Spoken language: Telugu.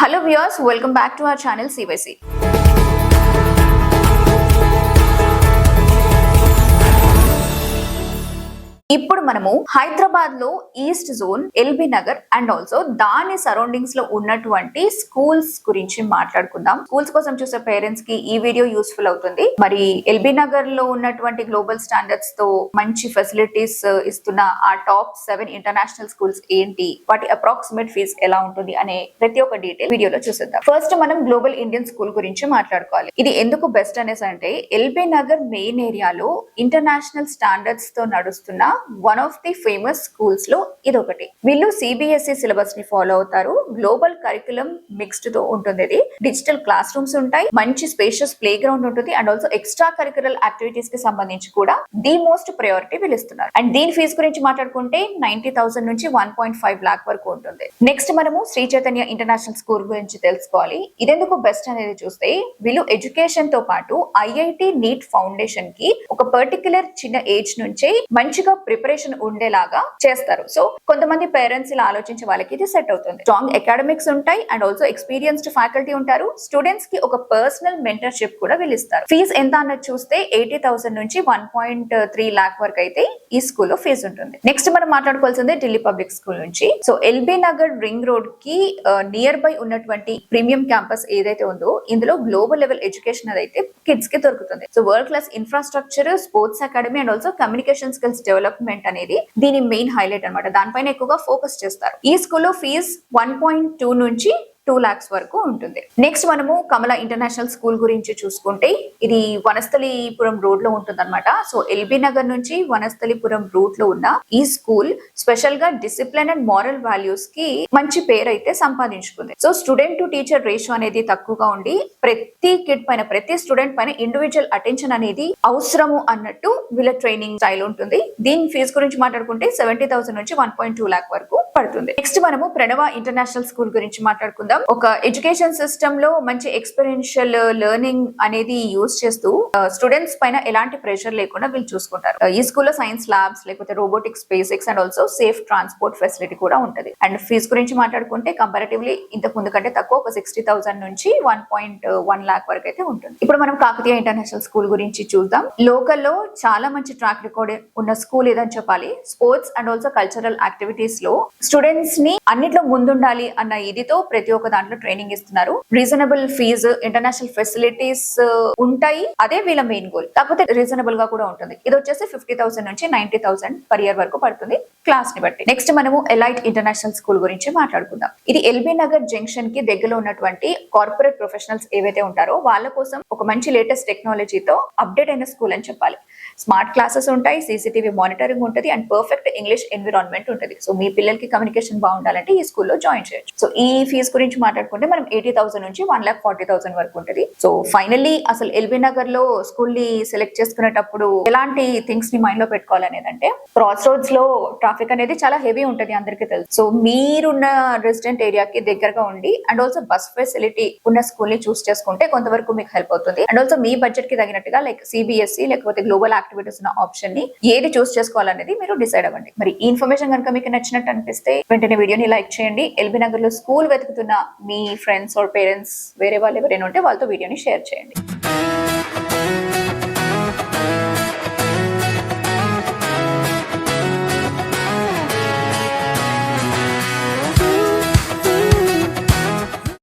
Hello viewers, welcome back to our channel CYC. ఇప్పుడు మనము హైదరాబాద్ లో east zone LB Nagar and also దాని సరౌండింగ్స్ లో ఉన్నటువంటి స్కూల్స్ గురించి మాట్లాడుకుందాం. స్కూల్స్ కోసం చూసే పేరెంట్స్ కి ఈ వీడియో యూస్ఫుల్ అవుతుంది. మరి ఎల్బీ నగర్ లో ఉన్నటువంటి గ్లోబల్ స్టాండర్డ్స్ తో మంచి ఫెసిలిటీస్ ఇస్తున్న ఆ టాప్ 7 ఇంటర్నేషనల్ స్కూల్స్ ఏంటి, వాటి అప్రాక్సిమేట్ ఫీజ్ ఎలా ఉంటుంది అనే ప్రతి ఒక్క డీటెయిల్ వీడియోలో చూసేద్దాం. ఫస్ట్ మనం గ్లోబల్ ఇండియన్ స్కూల్ గురించి మాట్లాడుకోవాలి. ఇది ఎందుకు బెస్ట్ అనేసి అంటే ఎల్బీ నగర్ మెయిన్ ఏరియాలో ఇంటర్నేషనల్ స్టాండర్డ్స్ తో నడుస్తున్న one of the famous schools లో ఇదొకటి. వీళ్ళు సిబిఎస్ఈ సిలబస్ ని ఫాలో అవుతారు. గ్లోబల్ కరికులం మిక్స్డ్ తో ఉంటుంది. ఇది డిజిటల్ క్లాస్ రూమ్స్ ఉంటాయి, మంచి స్పేషియస్ ప్లే గ్రౌండ్ ఉంటుంది and also extra curricular activities కి సంబంధించి కూడా ది మోస్ట్ ప్రయారిటీ వీళ్ళు ఇస్తున్నారు. అండ్ దీని ఫీజు గురించి మాట్లాడుకుంటే 90,000 నుంచి 1.5 lakh వరకు ఉంటుంది. నెక్స్ట్ మనము శ్రీ చైతన్య ఇంటర్నేషనల్ స్కూల్ గురించి తెలుసుకోవాలి. ఇదెందుకు బెస్ట్ అనేది చూస్తే వీళ్ళు ఎడ్యుకేషన్ తో పాటు ఐఐటి నీట్ ఫౌండేషన్ కి ఒక పర్టికులర్ చిన్న ఏజ్ నుంచే మంచిగా ప్రిపరేషన్ ఉండేలాగా చేస్తారు. సో కొంతమంది పేరెంట్స్ ఇలా ఆలోచించే వాళ్ళకి ఇది సెట్ అవుతుంది. స్ట్రాంగ్ అకాడమిక్స్ ఉంటాయి అండ్ ఆల్సో ఎక్స్పీరియన్స్డ్ ఫ్యాకల్టీ ఉంటారు. స్టూడెంట్స్ కి ఒక పర్సనల్ మెంటర్షిప్ కూడా వీళ్ళు ఇస్తారు. ఫీజ్ ఎంత అన్నది చూస్తే 80,000 నుంచి 1.3 lakh వరకు అయితే ఈ స్కూల్లో ఫీజు ఉంటుంది. నెక్స్ట్ మనం మాట్లాడుకోవాల్సింది ఢిల్లీ పబ్లిక్ స్కూల్ నుంచి. So LB Nagar ring road కి నియర్ బై ఉన్నటువంటి ప్రీమియం క్యాంపస్ ఏదైతే ఉందో ఇందులో గ్లోబల్ లెవెల్ ఎడ్యుకేషన్ అయితే కిడ్స్ కి దొరుకుతుంది. So world class infrastructure, sports academy and also communication skills development అనేది దీని మెయిన్ హైలైట్ అన్నమాట. దానిపైన ఎక్కువగా ఫోకస్ చేస్తారు. ఈ స్కూల్లో ఫీజ్ 1.2 నుంచి 2 lakhs వరకు ఉంటుంది. నెక్స్ట్ మనము కమల ఇంటర్నేషనల్ స్కూల్ గురించి చూసుకుంటే ఇది వనస్థలిపురం రోడ్ లో ఉంటుంది అనమాట. సో ఎల్బీ నగర్ నుంచి వనస్థలిపురం రూట్ లో ఉన్న ఈ స్కూల్ స్పెషల్ గా డిసిప్లిన్ అండ్ మారల్ వాల్యూస్ కి మంచి పేరు అయితే సంపాదించుకుంది. So student to teacher ratio అనేది తక్కువగా ఉండి ప్రతి కిడ్ పైన, ప్రతి స్టూడెంట్ పైన ఇండివిజువల్ అటెన్షన్ అనేది అవసరము అన్నట్టు వీళ్ళ ట్రైనింగ్ స్టైల్ ఉంటుంది. దీని ఫీజు గురించి మాట్లాడుకుంటే 70,000 నుంచి 1.2 lakh వరకు పడుతుంది. నెక్స్ట్ మనము ప్రణవ ఇంటర్నేషనల్ స్కూల్ గురించి మాట్లాడుకుందాం. ఒక ఎడ్యుకేషన్ సిస్టమ్ లో మంచి ఎక్స్పీరియన్షియల్ లెర్నింగ్ అనేది యూజ్ చేస్తూ స్టూడెంట్స్ పైన ఎలాంటి ప్రెషర్ లేకుండా వీళ్ళు చూసుకుంటారు. ఈ స్కూల్లో సైన్స్ ల్యాబ్స్, లేకపోతే robotics, basics and also safe transport facility కూడా ఉంటుంది. అండ్ ఫీజ్ గురించి మాట్లాడుకుంటే కంపారిటివ్లీ ఇంతకు ముందు కంటే తక్కువ, ఒక 60,000 నుంచి 1.1 lakh వరకు అయితే ఉంటుంది. ఇప్పుడు మనం కాకతీయ ఇంటర్నేషనల్ స్కూల్ గురించి చూద్దాం. లోకల్ లో చాలా మంచి ట్రాక్ రికార్డ్ ఉన్న స్కూల్ ఏదని చెప్పాలి. Sports and also cultural activities లో స్టూడెంట్స్ ని అన్నిట్లో ముందుండాలి అన్న ఇదితో ప్రతి ఒక్క దాంట్లో ట్రైనింగ్ ఇస్తున్నారు. రీజనబుల్ ఫీజు, ఇంటర్నేషనల్ ఫెసిలిటీస్ ఉంటాయి. అదే వీళ్ళ మెయిన్ గోల్. కాకపోతే రీజనబుల్ గా కూడా ఉంటుంది. ఇది వచ్చేసి 50,000 నుంచి 90,000 పర్ ఇయర్ వరకు పడుతుంది క్లాస్ ని బట్టి. నెక్స్ట్ మనము ఎలైట్ ఇంటర్నేషనల్ స్కూల్ గురించి మాట్లాడుకుందాం. ఇది ఎల్బీ నగర్ జంక్షన్ కి దగ్గరలో ఉన్నటువంటి కార్పొరేట్ ప్రొఫెషనల్స్ ఏవైతే ఉంటారో వాళ్ళ కోసం ఒక మంచి లేటెస్ట్ టెక్నాలజీతో అప్డేట్ అయిన స్కూల్ అని చెప్పాలి. స్మార్ట్ క్లాసెస్ ఉంటాయి, సీసీటీవీ మానిటరింగ్ ఉంటుంది అండ్ పర్ఫెక్ట్ ఇంగ్లీష్ ఎన్విరాన్మెంట్ ఉంటుంది. సో మీ పిల్లలకి కమ్యూనికేషన్ బాగుండాలంటే ఈ స్కూల్లో జాయిన్ చేయొచ్చు. సో ఈ ఫీజు గురించి మాట్లాడుకుంటే మనం 80,000 నుంచి 1,40,000 వరకు ఉంటుంది. సో ఫైనల్లీ అసలు ఎల్బీ నగర్ లో స్కూల్ ని సెలెక్ట్ చేసుకునేటప్పుడు ఎలాంటి థింగ్స్ ని మైండ్ లో పెట్టుకోవాలనేది అంటే, క్రాస్ రోడ్స్ లో ట్రాఫిక్ అనేది చాలా హెవీ ఉంటుంది, అందరికీ తెలుసు. సో మీరున్న రెసిడెంట్ ఏరియాకి దగ్గరగా ఉండి అండ్ ఆల్సో బస్ ఫెసిలిటీ ఉన్న స్కూల్ ని చూస్ చేసుకుంటే కొంతవరకు మీకు హెల్ప్ అవుతుంది. అండ్ ఆల్సో మీ బడ్జెట్ కి తగినట్టుగా లైక్ సిబిఎస్ఈ లేకపోతే గ్లోబల్ యాక్టివిటీస్ ఉన్న ఆప్షన్ ని ఏది చూస్ చేసుకోవాలనేది మీరు డిసైడ్ అవ్వండి. మరి ఈ ఇన్ఫర్మేషన్ కనుక మీకు నచ్చినట్టు అనిపిస్తే వెంటనే వీడియోని లైక్ చేయండి. ఎల్బీ నగర్ లో స్కూల్ వెతుకుతున్న మీ ఫ్రెండ్స్ ఆర్ పేరెంట్స్ వేరే వాళ్ళు ఎవరైనా ఉంటే వాళ్ళతో వీడియోని షేర్ చేయండి.